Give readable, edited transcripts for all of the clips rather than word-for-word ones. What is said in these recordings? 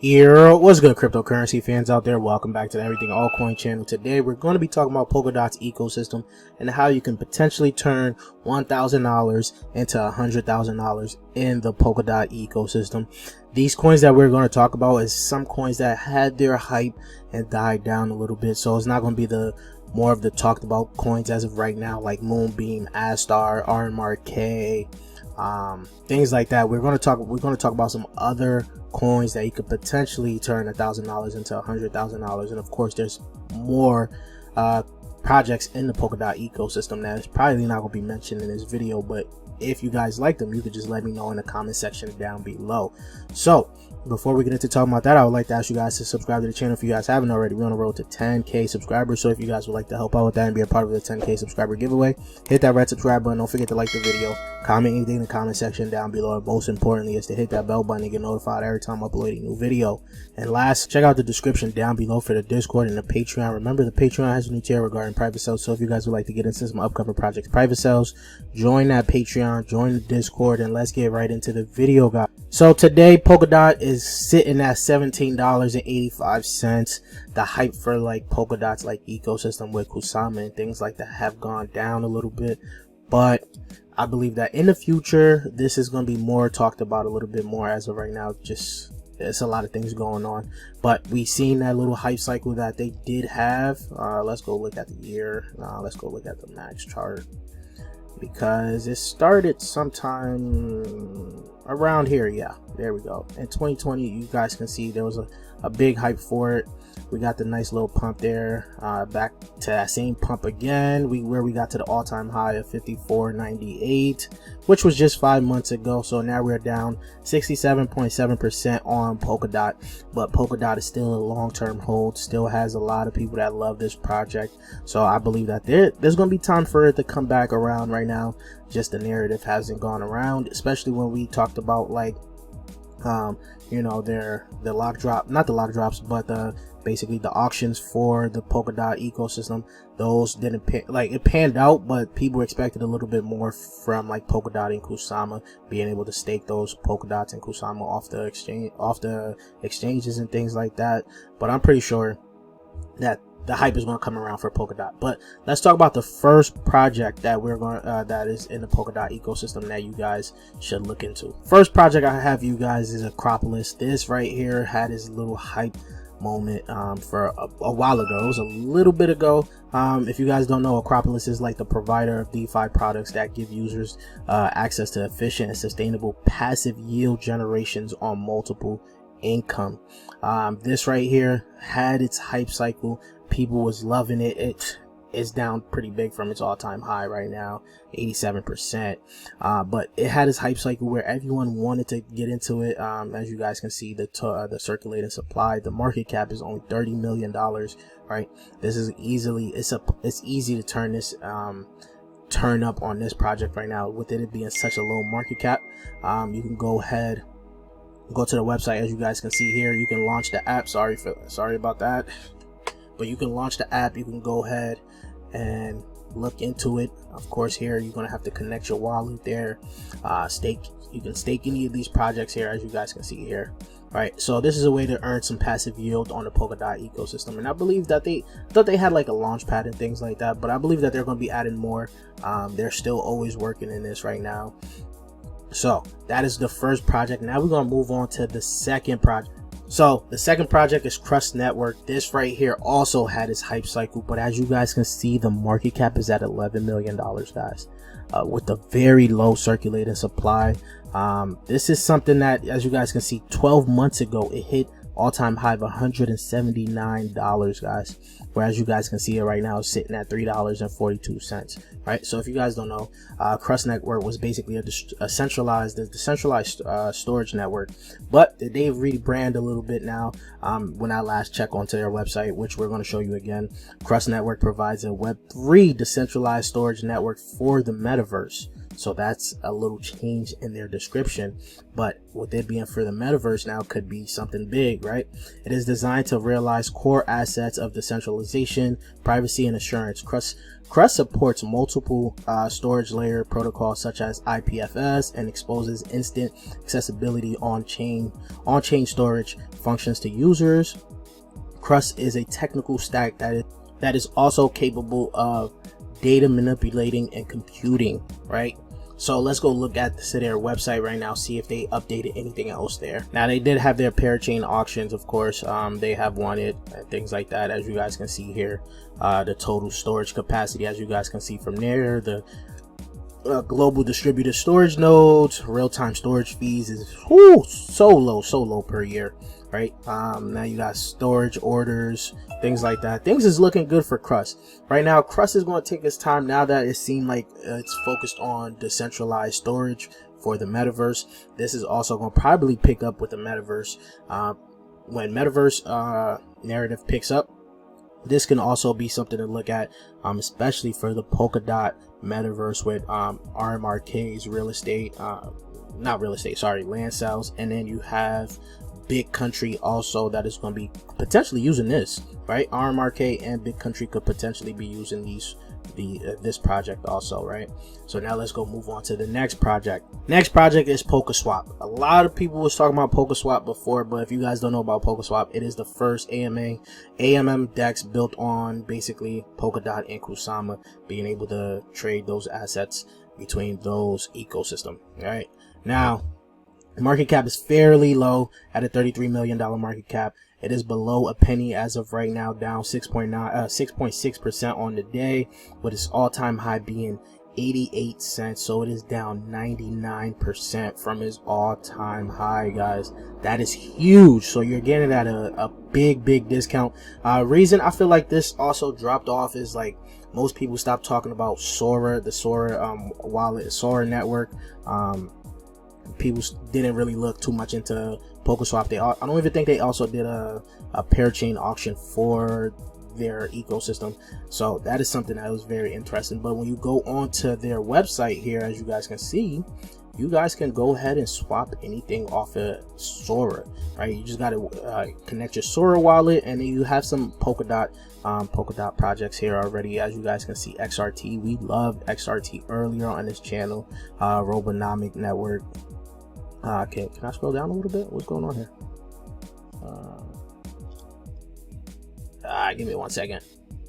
Yo, what's good, cryptocurrency fans out there? Welcome back to the Everything Altcoin channel. Today we're going to be talking about Polkadot's ecosystem and how you can potentially turn $1,000 into $100,000 in the Polkadot ecosystem. These coins that we're going to talk about is some coins that had their hype and died down a little bit, so it's not going to be the more of the talked about coins as of right now, like Moonbeam, Astar, RMRK, things like that. We're going to talk about some other coins that you could potentially turn $1,000 into $100,000, and of course there's more projects in the Polkadot ecosystem that is probably not going to be mentioned in this video, but if you guys like them, you could just let me know in the comment section down below. So before we get into talking about that, I would like to ask you guys to subscribe to the channel if you guys haven't already. We're on the road to 10k subscribers, so if you guys would like to help out with that and be a part of the 10k subscriber giveaway, hit that red subscribe button. Don't forget to like the video, comment anything in the comment section down below, and most importantly is to hit that bell button and get notified every time I upload a new video. And last, check out the description down below for the Discord and the Patreon. Remember, the Patreon has a new tier regarding private sales, so if you guys would like to get into some upcoming projects private sales, join that Patreon, join the Discord, and let's get right into the video, guys. So today Polkadot is sitting at $17.85. The hype for like Polkadot's like ecosystem with Kusama and things like that have gone down a little bit, but I believe that in the future this is going to be more talked about a little bit more. As of right now, just there's a lot of things going on, but we seen that little hype cycle that they did have. Let's go look at the year. Let's go look at the max chart, because it started sometime around here. Yeah, there we go. In 2020, you guys can see there was a big hype for it. We got the nice little pump there, back to that same pump again, where we got to the all-time high of 54.98, which was just 5 months ago. So now we're down 67.7% on Polkadot, but Polkadot is still a long-term hold, still has a lot of people that love this project. So I believe that there's going to be time for it to come back around. Right now, just the narrative hasn't gone around, especially when we talked about like you know, the lock drop, not the lock drops, but basically the auctions for the Polkadot ecosystem. Those didn't it panned out, but people expected a little bit more from like Polkadot and Kusama being able to stake those Polkadots and Kusama off the exchanges and things like that. But I'm pretty sure that the hype is going to come around for Polkadot. But let's talk about the first project that we're going that is in the Polkadot ecosystem that you guys should look into. First project I have you guys is Acropolis. This right here had his little hype moment for a while ago. It was a little bit ago. If you guys don't know, Acropolis is like the provider of DeFi products that give users access to efficient and sustainable passive yield generations on multiple income. This right here had its hype cycle. People was loving it. It is down pretty big from its all-time high right now, 87%. But it had its hype cycle where everyone wanted to get into it. As you guys can see, the circulating supply, the market cap is only $30 million. Right, this is it's easy to turn this turn up on this project right now with it being such a low market cap. You can go ahead, go to the website. As you guys can see here, you can launch the app. Sorry about that. But you can launch the app. You can go ahead and look into it. Of course, here you're gonna have to connect your wallet there. You can stake any of these projects here, as you guys can see here. Right, so this is a way to earn some passive yield on the Polkadot ecosystem, and I believe that they had like a launch pad and things like that, but I believe that they're going to be adding more. They're still always working in this right now. So that is the first project. Now we're going to move on to the second project. So the second project is Crust Network. This right here also had its hype cycle, but as you guys can see, the market cap is at $11 million, guys, with a very low circulating supply. This is something that, as you guys can see, 12 months ago it hit all-time high of $179, guys, whereas you guys can see it right now sitting at $3.42. Right, so if you guys don't know, Crust Network was basically a decentralized storage network, but they've rebranded a little bit now. When I last checked onto their website, which we're going to show you again, Crust Network provides a Web3 decentralized storage network for the metaverse. So that's a little change in their description, but with it being for the metaverse now could be something big, right? It is designed to realize core assets of decentralization, privacy, and assurance. Crust supports multiple storage layer protocols such as IPFS and exposes instant accessibility on-chain storage functions to users. Crust is a technical stack that is also capable of data manipulating and computing, right? So let's go look at their website right now, see if they updated anything else there. Now they did have their parachain auctions, of course. They have won it and things like that, as you guys can see here. The total storage capacity, as you guys can see from there, the global distributed storage nodes, real-time storage fees is so low per year, right? Now you got storage orders, things like that. Things is looking good for Crust right now. Crust is going to take its time now that it seemed like it's focused on decentralized storage for the metaverse. This is also going to probably pick up with the metaverse. When metaverse narrative picks up, this can also be something to look at, especially for the Polkadot metaverse with RMRK's land sales. And then you have Big Country also that is going to be potentially using this, right? RMRK and Big Country could potentially be using this project also, right? So now let's go move on to the next project. Next project is Polkaswap. A lot of people was talking about Polkaswap before, but if you guys don't know about Polkaswap, it is the first AMM DEX built on basically Polkadot and Kusama, being able to trade those assets between those ecosystem. Right now, market cap is fairly low at a $33 million market cap. It is below a penny as of right now, down 6.6% on the day, with its all-time high being 88 cents. So it is down 99% from its all-time high, guys. That is huge. So you're getting at a big discount. Reason I feel like this also dropped off is like most people stopped talking about Sora, the Sora wallet, Sora network. People didn't really look too much into Polkaswap. I don't even think they also did a parachain auction for their ecosystem. So that is something that was very interesting. But when you go onto their website here, as you guys can see, you guys can go ahead and swap anything off of Sora, right? You just got to connect your Sora wallet, and then you have some Polkadot projects here already. As you guys can see, XRT, we loved XRT earlier on this channel. Robonomic Network. Can I scroll down a little bit? What's going on here? Give me 1 second.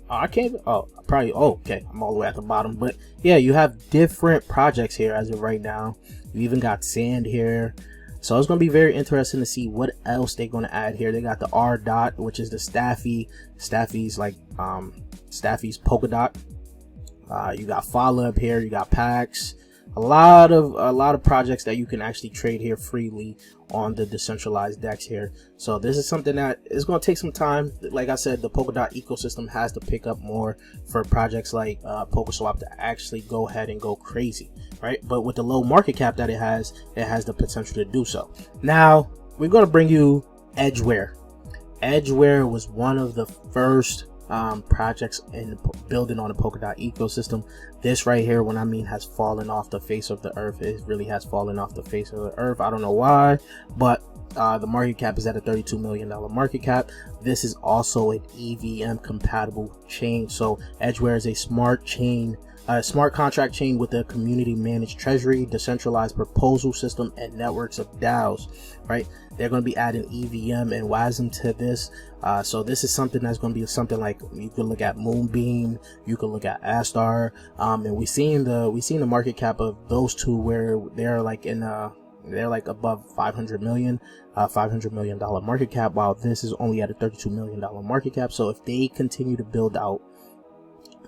I can't. Probably. Okay. I'm all the way at the bottom. But yeah, you have different projects here as of right now. You even got Sand here. So it's going to be very interesting to see what else they're going to add here. They got the R dot, which is the Staffy's like Staffy's Polkadot. You got Follow up here. You got Pax. A lot of projects that you can actually trade here freely on the decentralized DEX here. So this is something that is going to take some time. Like I said, the Polkadot ecosystem has to pick up more for projects like Polkaswap to actually go ahead and go crazy, right? But with the low market cap that it has the potential to do so. Now we're going to bring you Edgeware. Edgeware was one of the first projects in building on the Polkadot ecosystem. This right here, when I mean has fallen off the face of the earth, it really has fallen off the face of the earth. I don't know why, but the market cap is at a $32 million market cap. This is also an EVM compatible chain. So Edgeware is a smart chain, smart contract chain with a community managed treasury, decentralized proposal system, and networks of DAOs, right? They're going to be adding EVM and WASM to this. So this is something that's going to be something like you could look at Moonbeam, you could look at Astar, and we've seen the market cap of those two where they're like they're like above $500 million market cap, while this is only at a $32 million market cap. So if they continue to build out,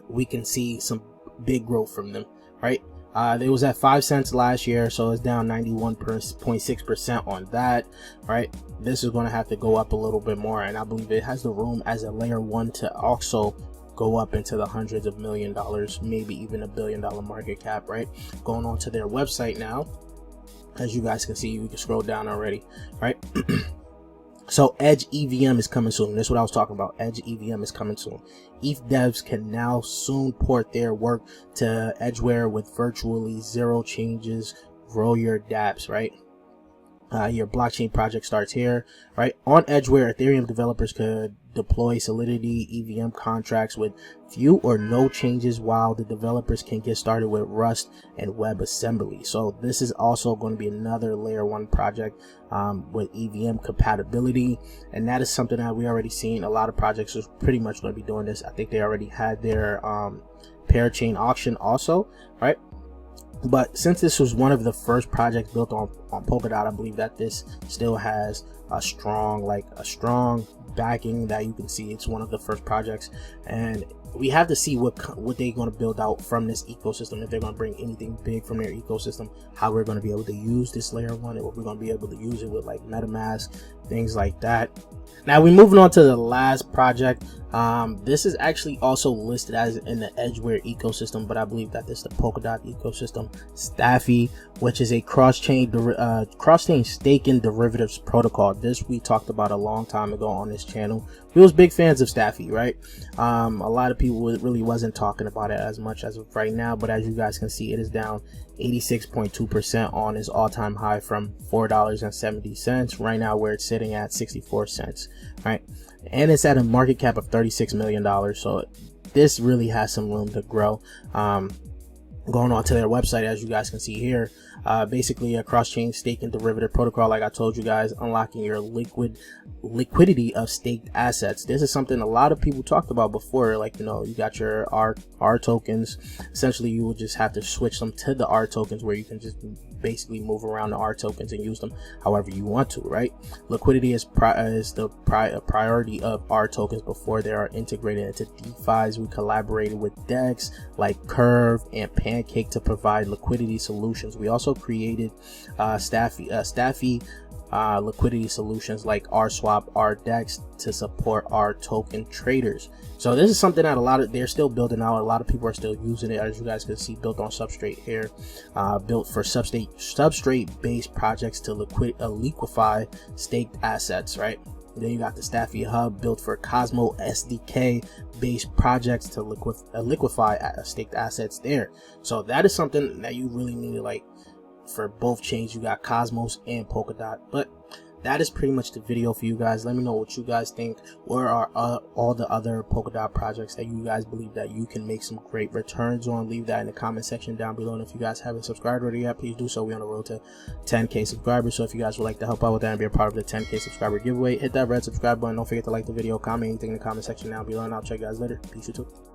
we can see some big growth from them, right? It was at 5 cents last year, so it's down 91.6% on that, right? This is going to have to go up a little bit more, and I believe it has the room as a layer 1 to also go up into the hundreds of $1 million, maybe even $1 billion market cap, right? Going on to their website now, as you guys can see, you can scroll down already, right? So Edge EVM is coming soon. That's what I was talking about. Edge EVM is coming soon. ETH devs can now soon port their work to Edgeware with virtually zero changes. Grow your dApps, right? Your blockchain project starts here, right? On Edgeware, Ethereum developers could deploy Solidity EVM contracts with few or no changes, while the developers can get started with Rust and WebAssembly. So this is also going to be another layer 1 project with EVM compatibility, and that is something that we already seen. A lot of projects are pretty much going to be doing this. I think they already had their parachain auction also, right? But since this was one of the first projects built on Polkadot, I believe that this still has a strong backing. That you can see it's one of the first projects, and we have to see what they're going to build out from this ecosystem. If they're going to bring anything big from their ecosystem, how we're going to be able to use this layer 1, and what we're going to be able to use it with, like MetaMask, things like that. Now we're moving on to the last project. This is actually also listed as in the Edgeware ecosystem, but I believe that this is the Polkadot ecosystem. Staffy, which is a cross-chain staking derivatives protocol. This we talked about a long time ago on this channel. We was big fans of Staffy, right? A lot of people really wasn't talking about it as much as of right now, but as you guys can see, it is down 86.2% on its all-time high from $4.70 right now, where it's sitting at 64 cents, right? And it's at a market cap of $36 million. So this really has some room to grow. Going on to their website, as you guys can see here, basically a cross-chain staking derivative protocol, like I told you guys, unlocking your liquidity of staked assets. This is something a lot of people talked about before. Like, you know, you got your R tokens. Essentially, you will just have to switch them to the R tokens, where you can just basically move around the R tokens and use them however you want to, right? Liquidity is the priority of R tokens before they are integrated into DeFi's. We collaborated with DEX like Curve and Pancake to provide liquidity solutions. We also created Staffy liquidity solutions like RSwap, RDEX to support our token traders. So this is something that they're still building out. A lot of people are still using it, as you guys can see, built on Substrate here, built for substrate based projects to liquefy staked assets, right? Then you got the Staffy Hub, built for Cosmos SDK based projects to liquefy staked assets there. So that is something that you really need to like for both chains. You got Cosmos and Polkadot. But that is pretty much the video for you guys. Let me know what you guys think. Where are all the other Polkadot projects that you guys believe that you can make some great returns on? Leave that in the comment section down below. And if you guys haven't subscribed already yet, please do so. We're on the road to 10K subscribers. So if you guys would like to help out with that and be a part of the 10K subscriber giveaway, hit that red subscribe button. Don't forget to like the video, comment anything in the comment section down below, and I'll check you guys later. Peace, YouTube.